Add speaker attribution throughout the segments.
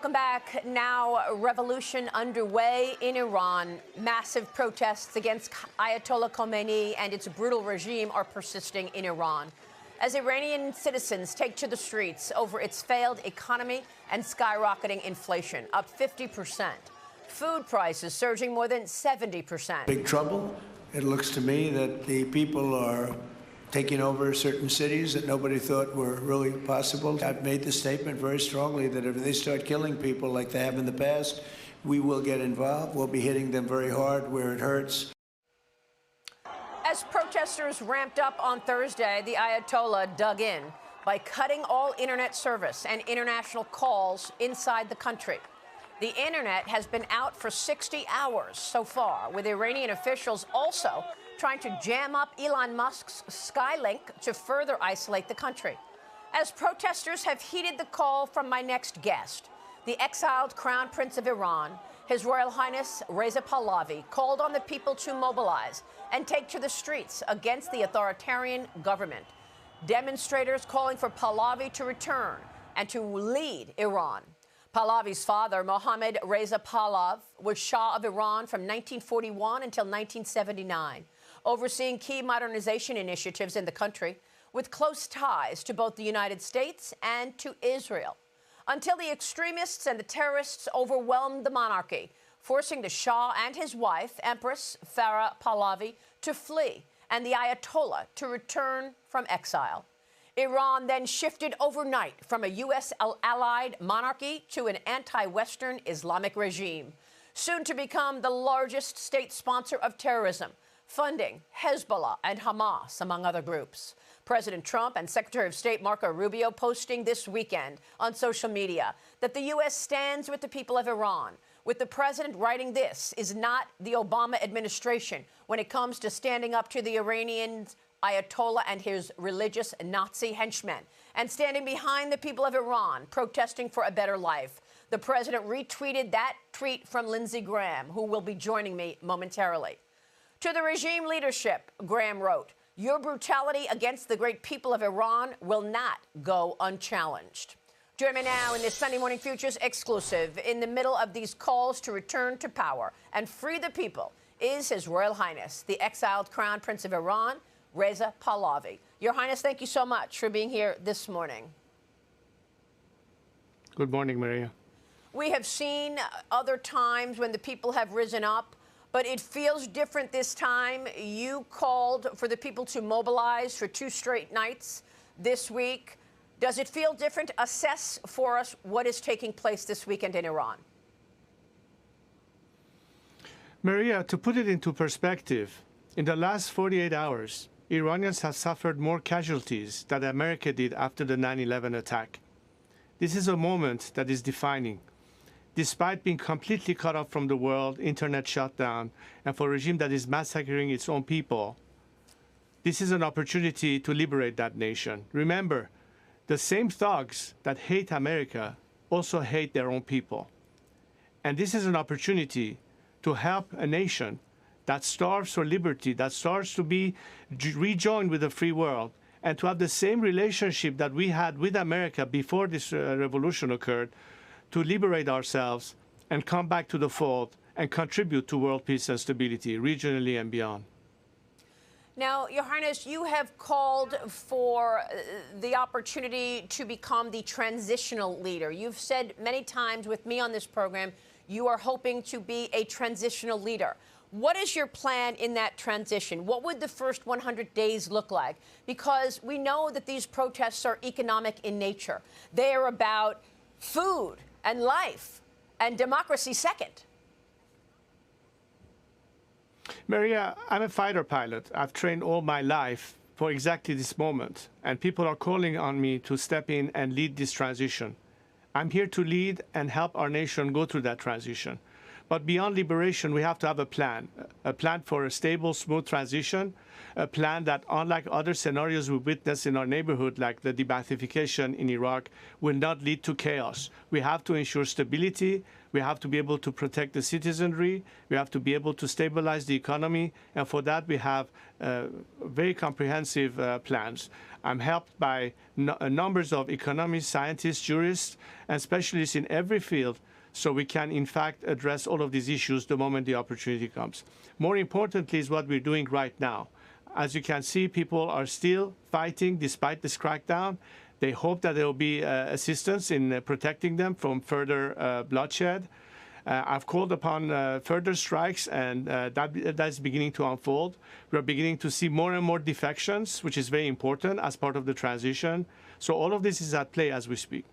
Speaker 1: Welcome back. Now, revolution underway in Iran. Massive protests against Ayatollah Khomeini and its brutal regime are persisting in Iran, as Iranian citizens take to the streets over its failed economy and skyrocketing inflation, up 50%. Food prices surging more than 70%.
Speaker 2: Big trouble. It looks to me that the people are taking over certain cities that nobody thought were really possible. I've made the statement very strongly that if they start killing people like they have in the past, we will get involved. We'll be hitting them very hard where it hurts.
Speaker 1: As protesters ramped up on Thursday, the Ayatollah dug in by cutting all internet service and international calls inside the country. The internet has been out for 60 hours so far, with Iranian officials also trying to jam up Elon Musk's Skylink to further isolate the country. As protesters have heeded the call from my next guest, the exiled Crown Prince of Iran, His Royal Highness Reza Pahlavi, called on the people to mobilize and take to the streets against the authoritarian government. Demonstrators calling for Pahlavi to return and to lead Iran. Pahlavi's father, Mohammad Reza Pahlavi, was Shah of Iran from 1941 until 1979, overseeing key modernization initiatives in the country, with close ties to both the United States and to Israel, until the extremists and the terrorists overwhelmed the monarchy, forcing the Shah and his wife, Empress Farah Pahlavi, to flee and the Ayatollah to return from exile. Iran then shifted overnight from a U.S.-allied monarchy to an anti-Western Islamic regime, soon to become the largest state sponsor of terrorism, funding Hezbollah and Hamas, among other groups. President Trump and Secretary of State Marco Rubio posting this weekend on social media that the U.S. stands with the people of Iran, with the president writing this is not the Obama administration when it comes to standing up to the Iranians, Ayatollah and his religious Nazi henchmen, and standing behind the people of Iran protesting for a better life. The president retweeted that tweet from Lindsey Graham, who will be joining me momentarily. To the regime leadership, Graham wrote, "Your brutality against the great people of Iran will not go unchallenged." Join me now in this Sunday Morning Futures exclusive. In the middle of these calls to return to power and free the people is His Royal Highness, the exiled Crown Prince of Iran, Reza Pahlavi. Your Highness, thank you so much for being here this morning.
Speaker 3: Good morning, Maria.
Speaker 1: We have seen other times when the people have risen up, but it feels different this time. You called for the people to mobilize for 2 straight nights this week. Does it feel different? Assess for us what is taking place this weekend in Iran.
Speaker 3: Maria, to put it into perspective, in the last 48 hours, Iranians have suffered more casualties than America did after the 9/11 attack. This is a moment that is defining. Despite being completely cut off from the world, internet shut down, and for a regime that is massacring its own people, this is an opportunity to liberate that nation. Remember, the same thugs that hate America also hate their own people. And this is an opportunity to help a nation that starves for liberty, that starts to be rejoined with the free world, and to have the same relationship that we had with America before this revolution occurred, to liberate ourselves and come back to the fold and contribute to world peace and stability, regionally and beyond.
Speaker 1: Now, Your Highness, you have called for the opportunity to become the transitional leader. You've said many times with me on this program, you are hoping to be a transitional leader. What is your plan in that transition? What would the first 100 days look like? Because we know that these protests are economic in nature. They are about food and life and democracy second.
Speaker 3: Maria, I'm a fighter pilot. I've trained all my life for exactly this moment, and people are calling on me to step in and lead this transition. I'm here to lead and help our nation go through that transition. But beyond liberation, we have to have a plan for a stable, smooth transition, a plan that, unlike other scenarios we witness in our neighborhood, like the de-Baathification in Iraq, will not lead to chaos. We have to ensure stability. We have to be able to protect the citizenry. We have to be able to stabilize the economy. And for that, we have very comprehensive plans. I'm helped by numbers of economists, scientists, jurists, and specialists in every field, so we can, in fact, address all of these issues the moment the opportunity comes. More importantly is what we're doing right now. As you can see, people are still fighting despite this crackdown. They hope that there will be assistance in protecting them from further bloodshed. I've called upon further strikes, and that's beginning to unfold. We're beginning to see more and more defections, which is very important as part of the transition. So all of this is at play as we speak.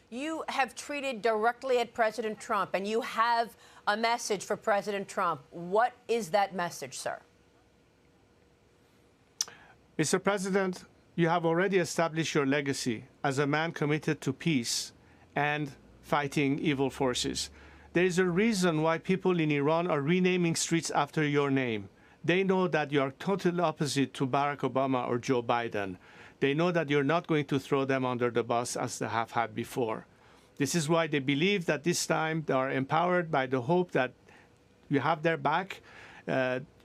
Speaker 1: You have tweeted directly at President Trump, and you have a message for President Trump. What is that message, sir?
Speaker 3: Mr. President, you have already established your legacy as a man committed to peace and fighting evil forces. There is a reason why people in Iran are renaming streets after your name. They know that you are totally opposite to Barack Obama or Joe Biden. They know that you're not going to throw them under the bus as they have had before. This is why they believe that this time they are empowered by the hope that you have their back.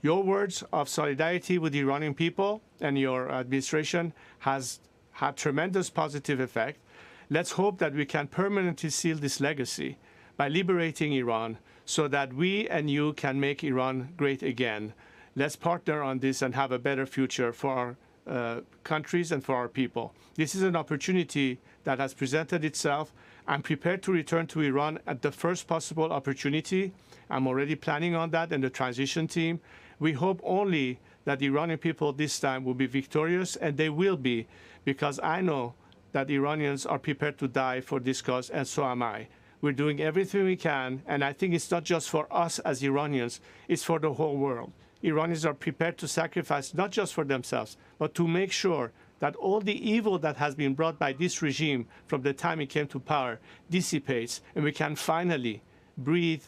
Speaker 3: Your words of solidarity with the Iranian people and your administration has had tremendous positive effect. Let's hope that we can permanently seal this legacy by liberating Iran so that we and you can make Iran great again. Let's partner on this and have a better future for our countries and for our people. This is an opportunity that has presented itself. I'm prepared to return to Iran at the first possible opportunity. I'm already planning on that and the transition team. We hope only that the Iranian people this time will be victorious, and they will be, because I know that Iranians are prepared to die for this cause, and so am I. We're doing everything we can, and I think it's not just for us as Iranians, it's for the whole world. Iranians are prepared to sacrifice not just for themselves, but to make sure that all the evil that has been brought by this regime from the time it came to power dissipates, and we can finally breathe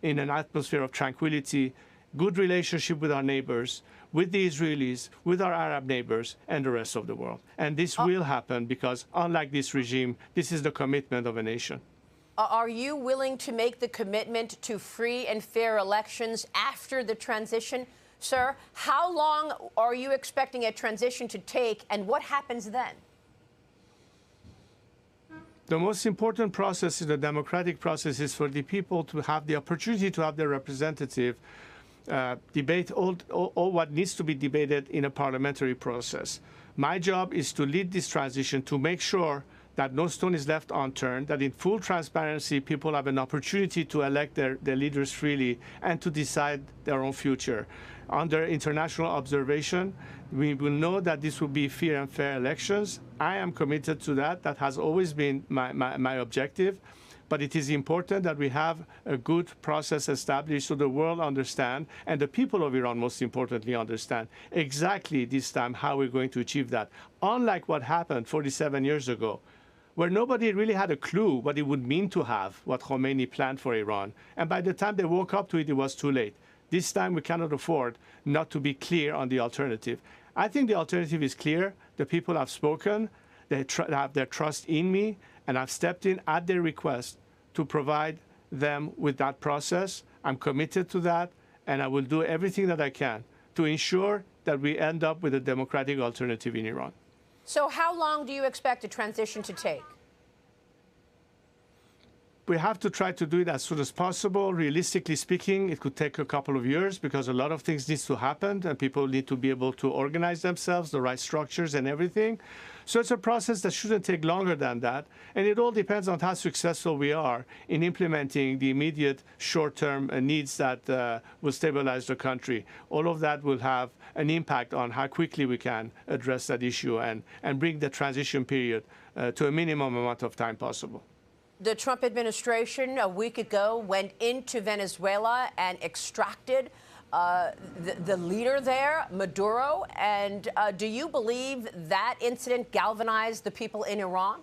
Speaker 3: in an atmosphere of tranquility, good relationship with our neighbors, with the Israelis, with our Arab neighbors, and the rest of the world. And this will happen because, unlike this regime, this is the commitment of a nation.
Speaker 1: Are you willing to make the commitment to free and fair elections after the transition, sir? How long are you expecting a transition to take, and what happens then?
Speaker 3: The most important process in the democratic process is for the people to have the opportunity to have their representative debate all what needs to be debated in a parliamentary process. My job is to lead this transition, to make sure that no stone is left unturned, that in full transparency people have an opportunity to elect their leaders freely and to decide their own future. Under international observation, we will know that this will be fair and fair elections. I am committed to that. That has always been my objective. But it is important that we have a good process established so the world understand, and the people of Iran, most importantly, understand exactly this time how we're going to achieve that. Unlike what happened 47 years ago, where nobody really had a clue what it would mean to have what Khomeini planned for Iran. And by the time they woke up to it, it was too late. This time we cannot afford not to be clear on the alternative. I think the alternative is clear. The people have spoken. They have their trust in me, and I've stepped in at their request to provide them with that process. I'm committed to that, and I will do everything that I can to ensure that we end up with a democratic alternative in Iran.
Speaker 1: So how long do you expect the transition to take?
Speaker 3: We have to try to do it as soon as possible. Realistically speaking, it could take a couple of years because a lot of things need to happen and people need to be able to organize themselves, the right structures and everything. So it's a process that shouldn't take longer than that. And it all depends on how successful we are in implementing the immediate short-term needs that will stabilize the country. All of that will have an impact on how quickly we can address that issue and bring the transition period to a minimum amount of time possible.
Speaker 1: The Trump administration a week ago went into Venezuela and extracted the leader there, Maduro. And do you believe that incident galvanized the people in Iran?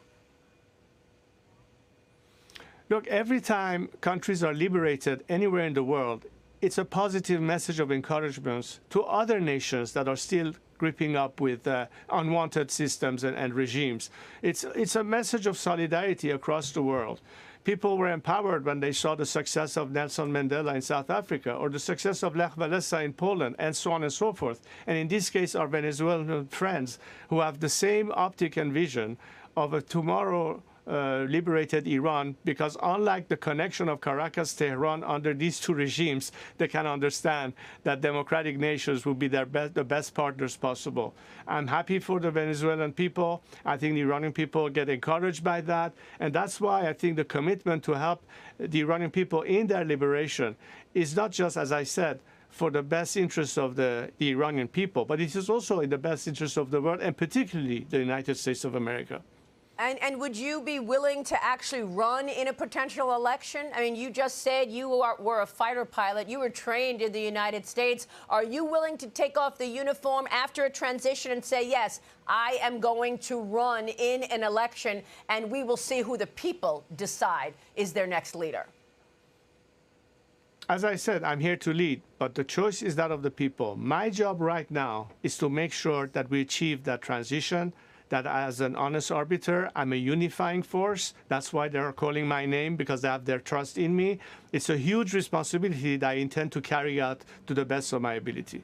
Speaker 3: Look, every time countries are liberated anywhere in the world, it's a positive message of encouragement to other nations that are still gripping up with unwanted systems and regimes. It's a message of solidarity across the world. People were empowered when they saw the success of Nelson Mandela in South Africa or the success of Lech Walesa in Poland, and so on and so forth. And in this case, our Venezuelan friends who have the same optic and vision of a tomorrow liberated Iran, because unlike the connection of Caracas, Tehran under these two regimes, they can understand that democratic nations will be the best partners possible. I'm happy for the Venezuelan people. I think the Iranian people get encouraged by that. And that's why I think the commitment to help the Iranian people in their liberation is not just, as I said, for the best interests of the Iranian people, but it is also in the best interest of the world, and particularly the United States of America.
Speaker 1: And would you be willing to actually run in a potential election? I mean, you just said you were a fighter pilot. You were trained in the United States. Are you willing to take off the uniform after a transition and say, yes, I am going to run in an election, and we will see who the people decide is their next leader?
Speaker 3: As I said, I'm here to lead, but the choice is that of the people. My job right now is to make sure that we achieve that transition, that as an honest arbiter, I'm a unifying force. That's why they're calling my name, because they have their trust in me. It's a huge responsibility that I intend to carry out to the best of my ability.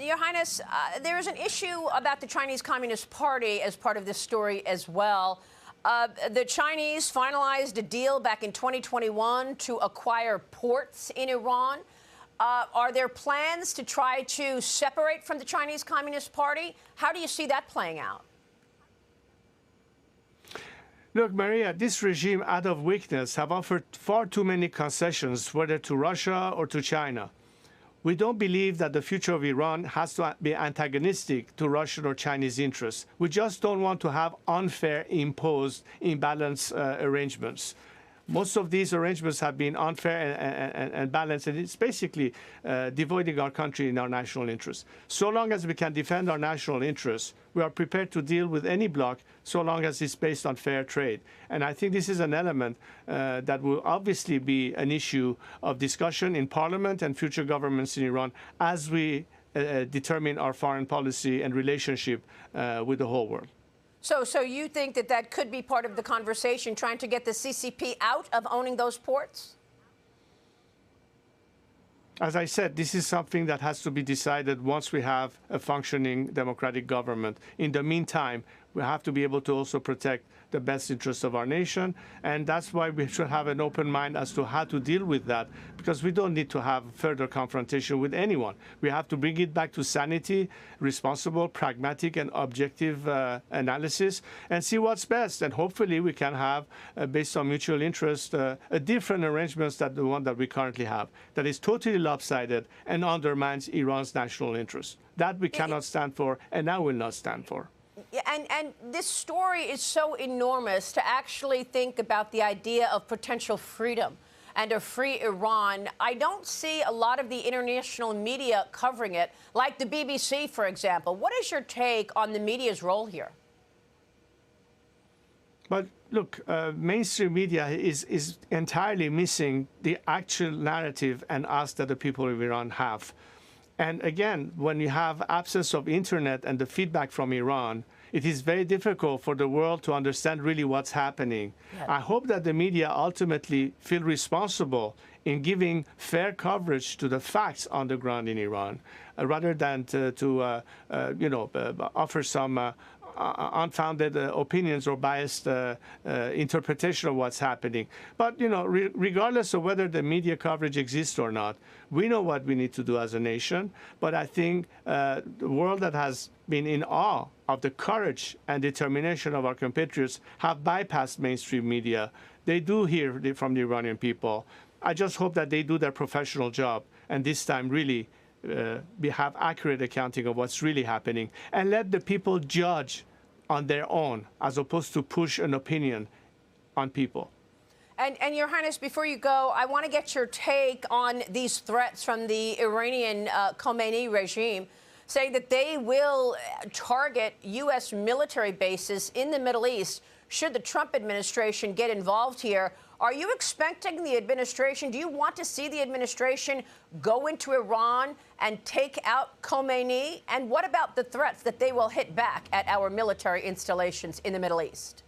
Speaker 1: Your Highness, there is an issue about the Chinese Communist Party as part of this story as well. The Chinese finalized a deal back in 2021 to acquire ports in Iran. Are there plans to try to separate from the Chinese Communist Party? How do you see that playing out?
Speaker 3: Look, Maria, this regime, out of weakness, have offered far too many concessions, whether to Russia or to China. We don't believe that the future of Iran has to be antagonistic to Russian or Chinese interests. We just don't want to have unfair, imposed, imbalanced arrangements. Most of these arrangements have been unfair and balanced, and it's basically devoiding our country in our national interests. So long as we can defend our national interests, we are prepared to deal with any bloc, so long as it's based on fair trade. And I think this is an element that will obviously be an issue of discussion in Parliament and future governments in Iran as we determine our foreign policy and relationship with the whole world.
Speaker 1: So you think that that could be part of the conversation, trying to get the CCP out of owning those ports?
Speaker 3: As I said, this is something that has to be decided once we have a functioning democratic government. In the meantime, we have to be able to also protect the best interests of our nation. And that's why we should have an open mind as to how to deal with that, because we don't need to have further confrontation with anyone. We have to bring it back to sanity, responsible, pragmatic, and objective analysis, and see what's best. And hopefully we can have, based on mutual interest, a different arrangements than the one that we currently have, that is totally lopsided and undermines Iran's national interests. That we cannot stand for, and I will not stand for.
Speaker 1: And this story is so enormous to actually think about the idea of potential freedom and a free Iran. I don't see a lot of the international media covering it, like the BBC, for example. What is your take on the media's role here?
Speaker 3: But look, mainstream media is entirely missing the actual narrative and ask that the people of Iran have. And again, when you have absence of internet and the feedback from Iran, it is very difficult for the world to understand really what's happening. Yeah. I hope that the media ultimately feel responsible in giving fair coverage to the facts on the ground in Iran, rather than to offer some unfounded opinions or biased interpretation of what's happening. But, regardless of whether the media coverage exists or not, we know what we need to do as a nation. But I think the world that has been in awe of the courage and determination of our compatriots have bypassed mainstream media. They do hear from the Iranian people. I just hope that they do their professional job, and this time really we have accurate accounting of what's really happening, and let the people judge on their own, as opposed to push an opinion on people.
Speaker 1: And Your Highness, before you go, I want to get your take on these threats from the Iranian Khomeini regime saying that they will target U.S. military bases in the Middle East should the Trump administration get involved here. Are you expecting the administration, do you want to see the administration go into Iran and take out Khomeini? And what about the threats that they will hit back at our military installations in the Middle East?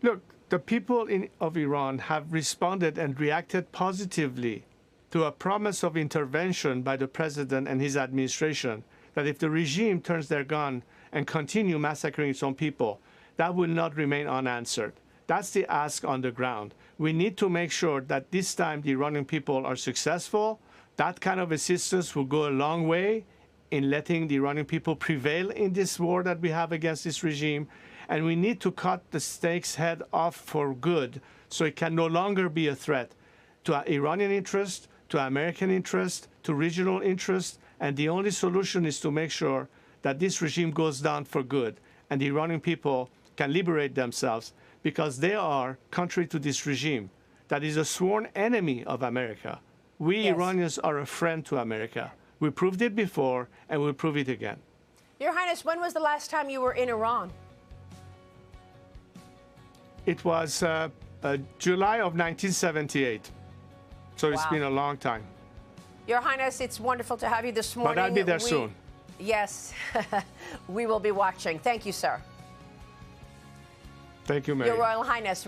Speaker 3: Look, the people of Iran have responded and reacted positively to a promise of intervention by the president and his administration, that if the regime turns their gun and continue massacring its own people, that will not remain unanswered. That's the ask on the ground. We need to make sure that this time the Iranian people are successful. That kind of assistance will go a long way in letting the Iranian people prevail in this war that we have against this regime. And we need to cut the snake's head off for good so it can no longer be a threat to Iranian interest, to American interest, to regional interest. And the only solution is to make sure that this regime goes down for good and the Iranian people can liberate themselves, because they are, contrary to this regime, that is a sworn enemy of America. We Iranians are a friend to America. We proved it before, and we'll prove it again.
Speaker 1: Your Highness, when was the last time you were in Iran?
Speaker 3: It was July of 1978. So it's been a long time.
Speaker 1: Your Highness, it's wonderful to have you this morning.
Speaker 3: But I'll be there soon.
Speaker 1: Yes, we will be watching. Thank you, sir.
Speaker 3: Thank you, Mary.
Speaker 1: Your Royal Highness.